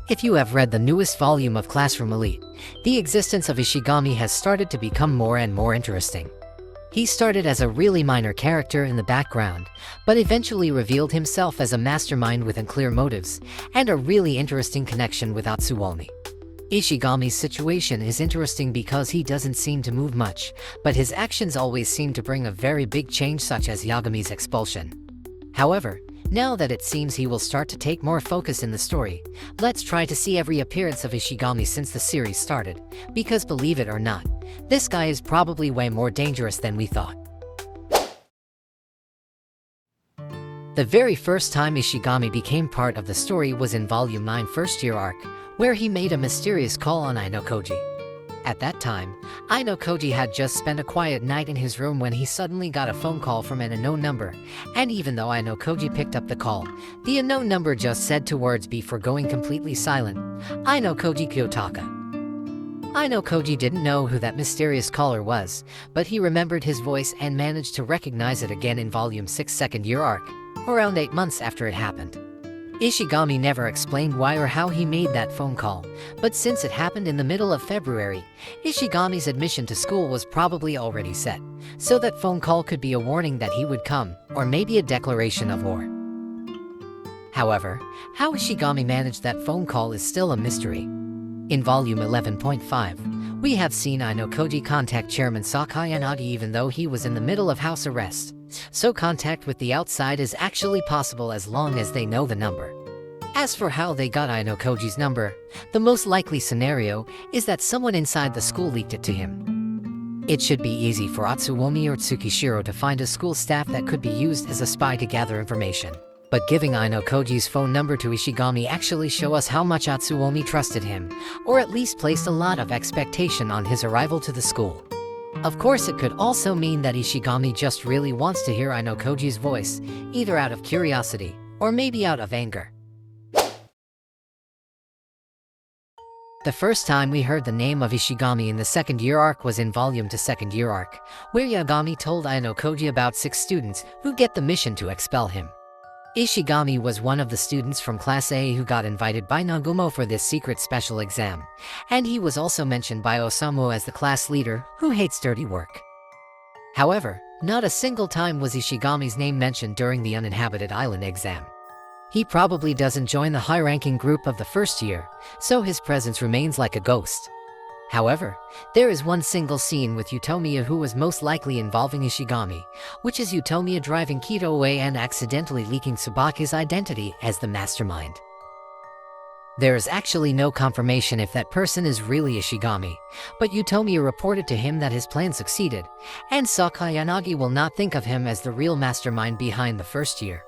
If you have read the newest volume of Classroom Elite, the existence of Ishigami has started to become more and more interesting. He started as a really minor character in the background, but eventually revealed himself as a mastermind with unclear motives, and a really interesting connection with Atsuomi. Ishigami's situation is interesting because he doesn't seem to move much, but his actions always seem to bring a very big change, such as Yagami's expulsion. However, now that it seems he will start to take more focus in the story, let's try to see every appearance of Ishigami since the series started, because believe it or not, this guy is probably way more dangerous than we thought. The very first time Ishigami became part of the story was in Volume 9 First Year Arc, where he made a mysterious call on Ayanokoji. At that time, Ayanokoji had just spent a quiet night in his room when he suddenly got a phone call from an unknown number, and even though Ayanokoji picked up the call, the unknown number just said two words before going completely silent: Ayanokoji Kyotaka. Ayanokoji didn't know who that mysterious caller was, but he remembered his voice and managed to recognize it again in Volume 6 Second Year Arc, around 8 months after it happened. Ishigami never explained why or how he made that phone call, but since it happened in the middle of February, Ishigami's admission to school was probably already set, so that phone call could be a warning that he would come, or maybe a declaration of war. However, how Ishigami managed that phone call is still a mystery. In Volume 11.5, we have seen Ayanokoji contact Chairman Sakayanagi even though he was in the middle of house arrest, so contact with the outside is actually possible as long as they know the number. As for how they got Ayanokoji's number, the most likely scenario is that someone inside the school leaked it to him. It should be easy for Atsuomi or Tsukishiro to find a school staff that could be used as a spy to gather information. But giving Ayanokoji's phone number to Ishigami actually show us how much Atsuomi trusted him, or at least placed a lot of expectation on his arrival to the school. Of course, it could also mean that Ishigami just really wants to hear Ayanokoji's voice, either out of curiosity, or maybe out of anger. The first time we heard the name of Ishigami in the second year arc was in Volume 2 Second Year Arc, where Yagami told Ayanokoji about 6 students who get the mission to expel him. Ishigami was one of the students from Class A who got invited by Nagumo for this secret special exam, and he was also mentioned by Osamu as the class leader who hates dirty work. However, not a single time was Ishigami's name mentioned during the uninhabited island exam. He probably doesn't join the high-ranking group of the first year, so his presence remains like a ghost. However, there is one single scene with Utomiya who was most likely involving Ishigami, which is Utomiya driving Kito away and accidentally leaking Tsubaki's identity as the mastermind. There is actually no confirmation if that person is really Ishigami, but Utomiya reported to him that his plan succeeded, and Sakayanagi will not think of him as the real mastermind behind the first year.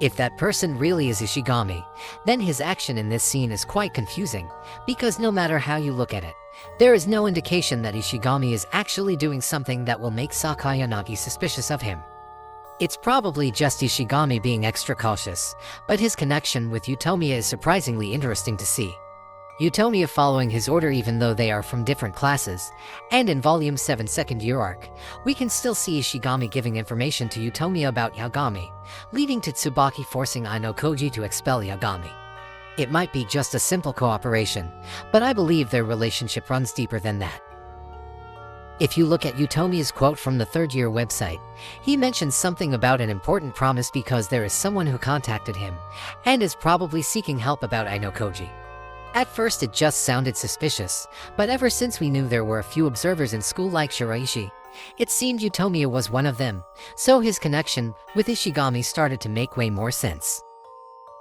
If that person really is Ishigami, then his action in this scene is quite confusing, because no matter how you look at it, there is no indication that Ishigami is actually doing something that will make Sakayanagi suspicious of him. It's probably just Ishigami being extra cautious, but his connection with Utomiya is surprisingly interesting to see. Utomiya following his order even though they are from different classes, and in Volume 7 Second Year Arc, we can still see Ishigami giving information to Utomiya about Yagami, leading to Tsubaki forcing Ayanokoji to expel Yagami. It might be just a simple cooperation, but I believe their relationship runs deeper than that. If you look at Utomiya's quote from the third year website, he mentions something about an important promise because there is someone who contacted him, and is probably seeking help about Ayanokoji. At first it just sounded suspicious, but ever since we knew there were a few observers in school like Shiraishi, it seemed Utomiya was one of them, so his connection with Ishigami started to make way more sense.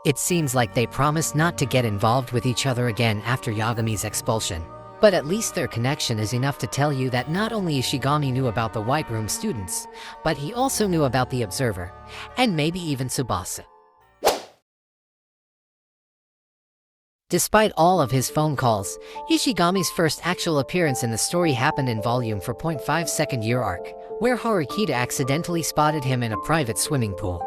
It seems like they promised not to get involved with each other again after Yagami's expulsion, but at least their connection is enough to tell you that not only Ishigami knew about the White Room students, but he also knew about the Observer, and maybe even Tsubasa. Despite all of his phone calls, Ishigami's first actual appearance in the story happened in Volume 4.5 Second Year Arc, where Horikita accidentally spotted him in a private swimming pool.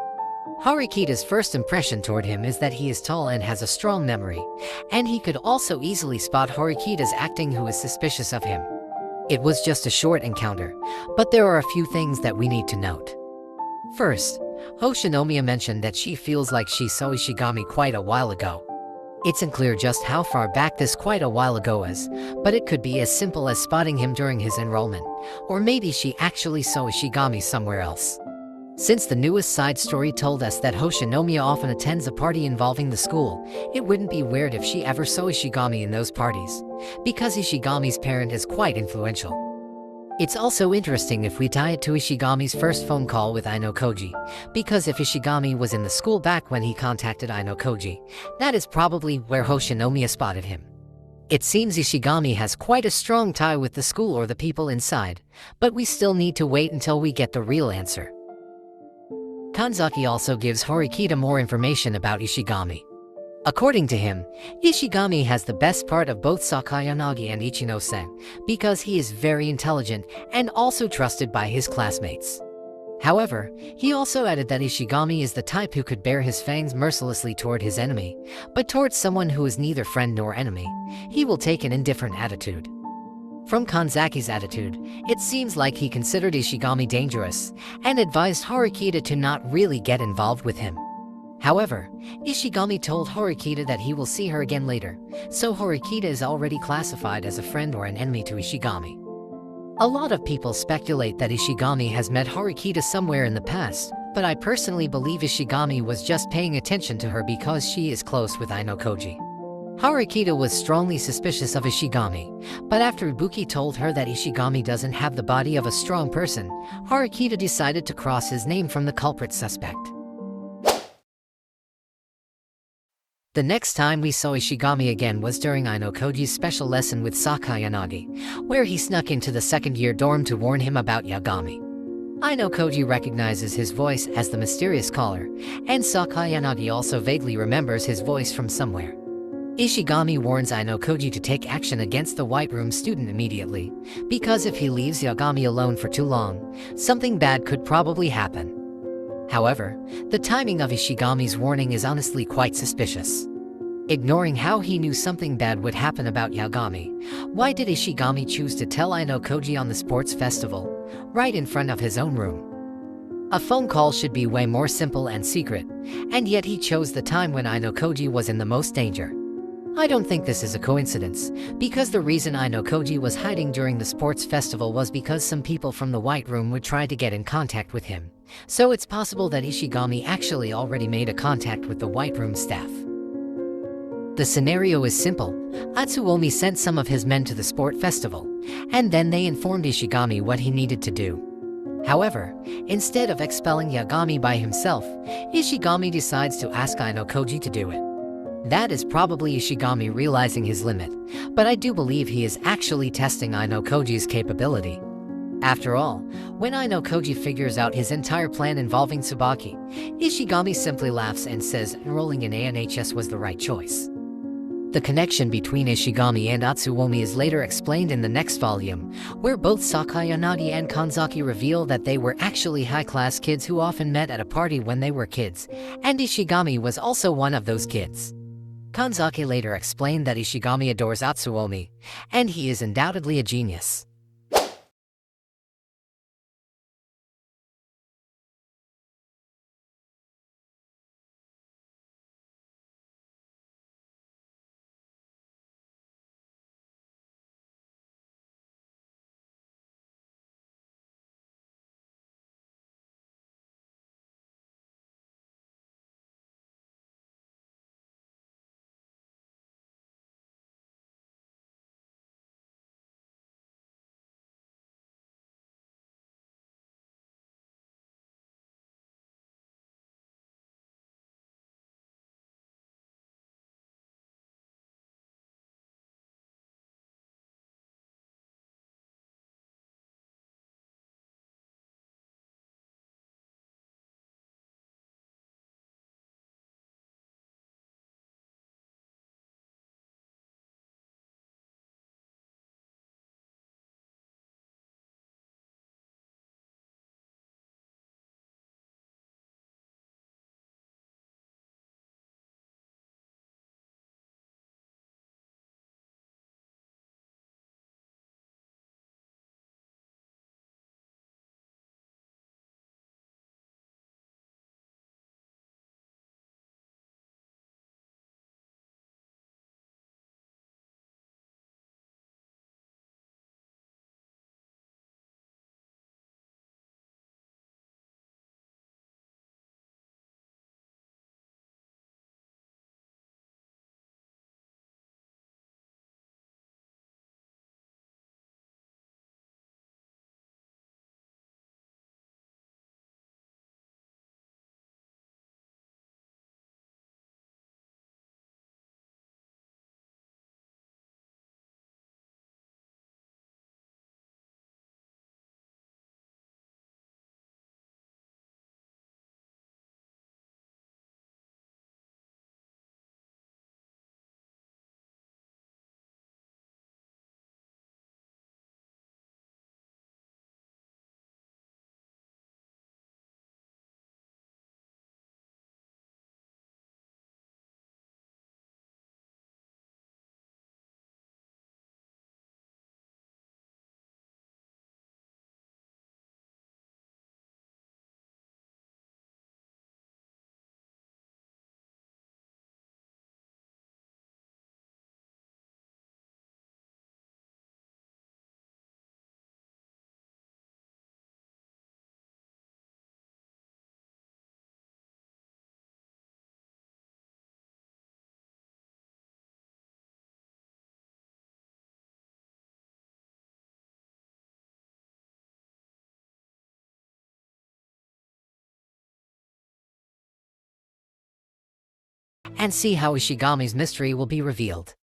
Horikita's first impression toward him is that he is tall and has a strong memory, and he could also easily spot Horikita's acting who is suspicious of him. It was just a short encounter, but there are a few things that we need to note. First, Hoshinomiya mentioned that she feels like she saw Ishigami quite a while ago. It's unclear just how far back this quite a while ago is, but it could be as simple as spotting him during his enrollment, or maybe she actually saw Ishigami somewhere else. Since the newest side story told us that Hoshinomiya often attends a party involving the school, it wouldn't be weird if she ever saw Ishigami in those parties, because Ishigami's parent is quite influential. It's also interesting if we tie it to Ishigami's first phone call with Ayanokoji, because if Ishigami was in the school back when he contacted Ayanokoji, that is probably where Hoshinomiya spotted him. It seems Ishigami has quite a strong tie with the school or the people inside, but we still need to wait until we get the real answer. Kanzaki also gives Horikita more information about Ishigami. According to him, Ishigami has the best part of both Sakayanagi and Ichino-sen, because he is very intelligent and also trusted by his classmates. However, he also added that Ishigami is the type who could bare his fangs mercilessly toward his enemy, but towards someone who is neither friend nor enemy, he will take an indifferent attitude. From Kanzaki's attitude, it seems like he considered Ishigami dangerous and advised Horikita to not really get involved with him. However, Ishigami told Horikita that he will see her again later, so Horikita is already classified as a friend or an enemy to Ishigami. A lot of people speculate that Ishigami has met Horikita somewhere in the past, but I personally believe Ishigami was just paying attention to her because she is close with Ayanokoji. Horikita was strongly suspicious of Ishigami, but after Ibuki told her that Ishigami doesn't have the body of a strong person, Horikita decided to cross his name from the culprit suspect. The next time we saw Ishigami again was during Ayanokoji's special lesson with Sakayanagi, where he snuck into the second-year dorm to warn him about Yagami. Ayanokoji recognizes his voice as the mysterious caller, and Sakayanagi also vaguely remembers his voice from somewhere. Ishigami warns Ayanokoji to take action against the White Room student immediately, because if he leaves Yagami alone for too long, something bad could probably happen. However, the timing of Ishigami's warning is honestly quite suspicious. Ignoring how he knew something bad would happen about Yagami, why did Ishigami choose to tell Ayanokoji on the sports festival, right in front of his own room? A phone call should be way more simple and secret, and yet he chose the time when Ayanokoji was in the most danger. I don't think this is a coincidence, because the reason Ayanokoji was hiding during the sports festival was because some people from the White Room would try to get in contact with him. So it's possible that Ishigami actually already made a contact with the White Room staff. The scenario is simple. Atsuomi sent some of his men to the sport festival, and then they informed Ishigami what he needed to do. However, instead of expelling Yagami by himself, Ishigami decides to ask Ayanokoji to do it. That is probably Ishigami realizing his limit, but I do believe he is actually testing Ayanokoji's capability. After all, when Ayanokoji figures out his entire plan involving Tsubaki, Ishigami simply laughs and says enrolling in ANHS was the right choice. The connection between Ishigami and Atsuomi is later explained in the next volume, where both Sakayanagi and Kanzaki reveal that they were actually high-class kids who often met at a party when they were kids, and Ishigami was also one of those kids. Kanzaki later explained that Ishigami adores Atsuomi, and he is undoubtedly a genius. and see how Ishigami's mystery will be revealed.